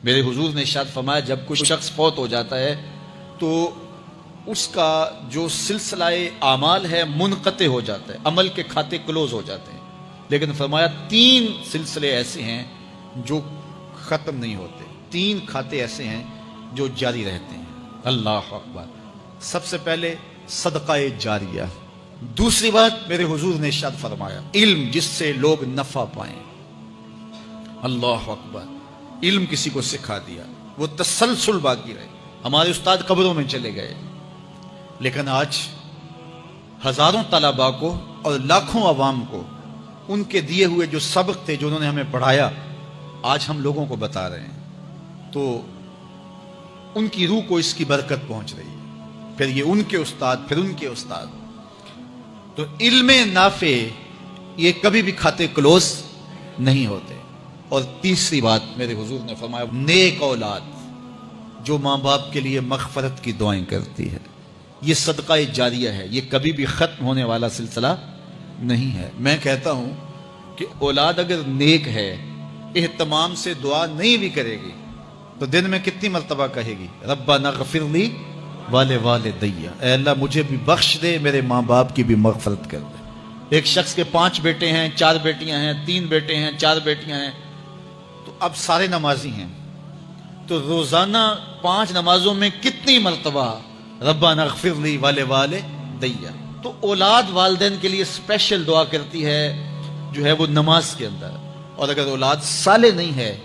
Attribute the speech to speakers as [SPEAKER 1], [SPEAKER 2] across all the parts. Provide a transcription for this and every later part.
[SPEAKER 1] میرے حضور نے ارشاد فرمایا جب کوئی شخص فوت ہو جاتا ہے تو اس کا جو سلسلہ اعمال ہے منقطع ہو جاتا ہے، عمل کے کھاتے کلوز ہو جاتے ہیں، لیکن فرمایا 3 سلسلے ایسے ہیں جو ختم نہیں ہوتے، 3 کھاتے ایسے ہیں جو جاری رہتے ہیں۔ اللہ اکبر۔ سب سے پہلے صدقہ جاریہ، دوسری بات میرے حضور نے ارشاد فرمایا علم جس سے لوگ نفع پائیں۔ اللہ اکبر۔ علم کسی کو سکھا دیا، وہ تسلسل باقی رہے۔ ہمارے استاد قبروں میں چلے گئے، لیکن آج ہزاروں طلباء کو اور لاکھوں عوام کو ان کے دیے ہوئے جو سبق تھے جو انہوں نے ہمیں پڑھایا آج ہم لوگوں کو بتا رہے ہیں، تو ان کی روح کو اس کی برکت پہنچ رہی ہے، پھر یہ ان کے استاد، پھر ان کے استاد۔ تو علم نافع یہ کبھی بھی کھاتے کلوز نہیں ہوتے۔ اور تیسری بات میرے حضور نے فرمایا نیک اولاد جو ماں باپ کے لیے مغفرت کی دعائیں کرتی ہے، یہ صدقہ جاریہ ہے، یہ کبھی بھی ختم ہونے والا سلسلہ نہیں ہے۔ میں کہتا ہوں کہ اولاد اگر نیک ہے، اہتمام سے دعا نہیں بھی کرے گی تو دن میں کتنی مرتبہ کہے گی ربنا اغفر لی والوالدی، اے اللہ مجھے بھی بخش دے، میرے ماں باپ کی بھی مغفرت کر دے۔ ایک شخص کے 5 بیٹے ہیں، 4 بیٹیاں ہیں، 3 بیٹے ہیں، 4 بیٹیاں ہیں، تو اب سارے نمازی ہیں، تو روزانہ 5 نمازوں میں کتنی مرتبہ ربنا اغفر لی والوالدی۔ تو اولاد والدین کے لیے اسپیشل دعا کرتی ہے جو ہے وہ نماز کے اندر، اور اگر اولاد صالح نہیں ہے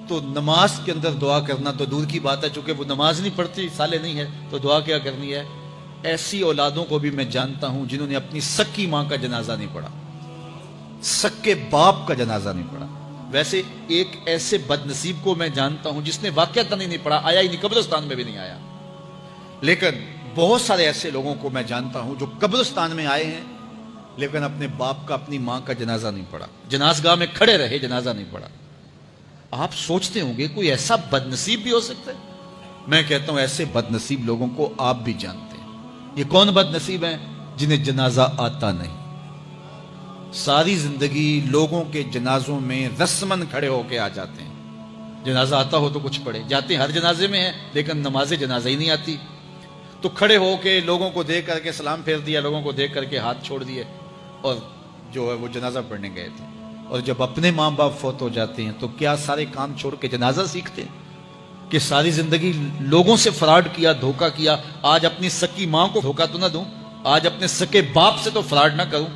[SPEAKER 1] تو نماز کے اندر دعا کرنا تو دور کی بات ہے، چونکہ وہ نماز نہیں پڑھتی، صالح نہیں ہے، تو دعا کیا کرنی ہے؟ ایسی اولادوں کو بھی میں جانتا ہوں جنہوں نے اپنی سکی ماں کا جنازہ نہیں پڑھا، سکے باپ کا جنازہ نہیں پڑھا۔ ویسے ایک ایسے بد نصیب کو میں جانتا ہوں جس نے واقعتاً ہی نہیں پڑھا، آیا ہی نہیں، قبرستان میں بھی نہیں آیا، لیکن بہت سارے ایسے لوگوں کو میں جانتا ہوں جو قبرستان میں آئے ہیں لیکن اپنے باپ کا، اپنی ماں کا جنازہ نہیں پڑھا، جنازگاہ میں کھڑے رہے، جنازہ نہیں پڑھا۔ آپ سوچتے ہوں گے کوئی ایسا بد نصیب بھی ہو سکتا ہے؟ میں کہتا ہوں ایسے بد نصیب لوگوں کو آپ بھی جانتے ہیں۔ یہ کون بد نصیب ہیں؟ جنہیں جنازہ آتا نہیں، ساری زندگی لوگوں کے جنازوں میں رسماً کھڑے ہو کے آ جاتے ہیں، جنازہ آتا ہو تو کچھ پڑھے، جاتے ہر جنازے میں ہیں لیکن نماز جنازہ ہی نہیں آتی، تو کھڑے ہو کے لوگوں کو دیکھ کر کے سلام پھیر دیا، لوگوں کو دیکھ کر کے ہاتھ چھوڑ دیے، اور جو ہے وہ جنازہ پڑھنے گئے تھے۔ اور جب اپنے ماں باپ فوت ہو جاتے ہیں تو کیا سارے کام چھوڑ کے جنازہ سیکھتے ہیں کہ ساری زندگی لوگوں سے فراڈ کیا، دھوکہ کیا، آج اپنی سکی ماں کو دھوکہ تو نہ دوں، آج اپنے سکے باپ سے تو فراڈ نہ کروں۔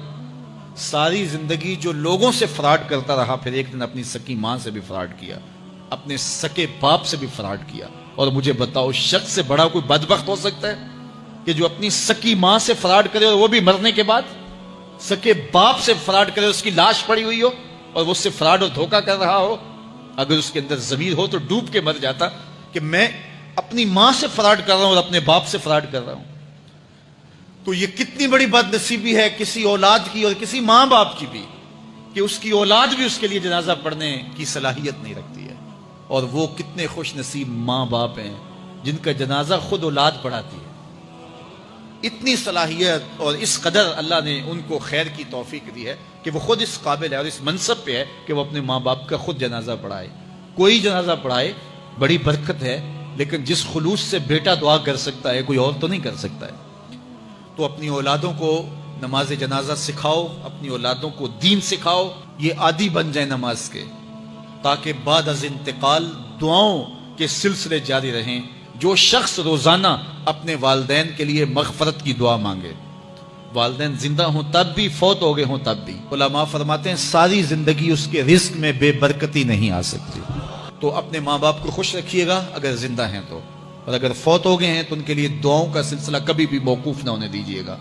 [SPEAKER 1] ساری زندگی جو لوگوں سے فراڈ کرتا رہا، پھر ایک دن اپنی سکی ماں سے بھی فراڈ کیا، اپنے سکے باپ سے بھی فراڈ کیا۔ اور مجھے بتاؤ شخص سے بڑا کوئی بدبخت ہو سکتا ہے کہ جو اپنی سکی ماں سے فراڈ کرے اور وہ بھی مرنے کے بعد، سکے باپ سے فراڈ کرے، اس کی لاش پڑی ہوئی ہو اور وہ اس سے فراڈ اور دھوکہ کر رہا ہو؟ اگر اس کے اندر ضمیر ہو تو ڈوب کے مر جاتا کہ میں اپنی ماں سے فراڈ کر رہا ہوں اور اپنے باپ سے فراڈ کر رہا ہوں۔ تو یہ کتنی بڑی بد نصیبی ہے کسی اولاد کی اور کسی ماں باپ کی بھی کہ اس کی اولاد بھی اس کے لیے جنازہ پڑھنے کی صلاحیت نہیں رکھتی ہے۔ اور وہ کتنے خوش نصیب ماں باپ ہیں جن کا جنازہ خود اولاد پڑھاتی ہے۔ اتنی صلاحیت اور اس قدر اللہ نے ان کو خیر کی توفیق دی ہے کہ وہ خود اس قابل ہے اور اس منصب پہ ہے کہ وہ اپنے ماں باپ کا خود جنازہ پڑھائے۔ کوئی جنازہ پڑھائے بڑی برکت ہے، لیکن جس خلوص سے بیٹا دعا کر سکتا ہے کوئی اور تو نہیں کر سکتا ہے۔ تو اپنی اولادوں کو نماز جنازہ سکھاؤ، اپنی اولادوں کو دین سکھاؤ، یہ عادی بن جائیں نماز کے، تاکہ بعد از انتقال دعاؤں کے سلسلے جاری رہیں۔ جو شخص روزانہ اپنے والدین کے لیے مغفرت کی دعا مانگے، والدین زندہ ہوں تب بھی، فوت ہو گئے ہوں تب بھی، علماء فرماتے ہیں ساری زندگی اس کے رزق میں بے برکتی نہیں آ سکتی۔ تو اپنے ماں باپ کو خوش رکھیے گا اگر زندہ ہیں تو، اور اگر فوت ہو گئے ہیں تو ان کے لیے دعاؤں کا سلسلہ کبھی بھی موقوف نہ ہونے دیجیے گا۔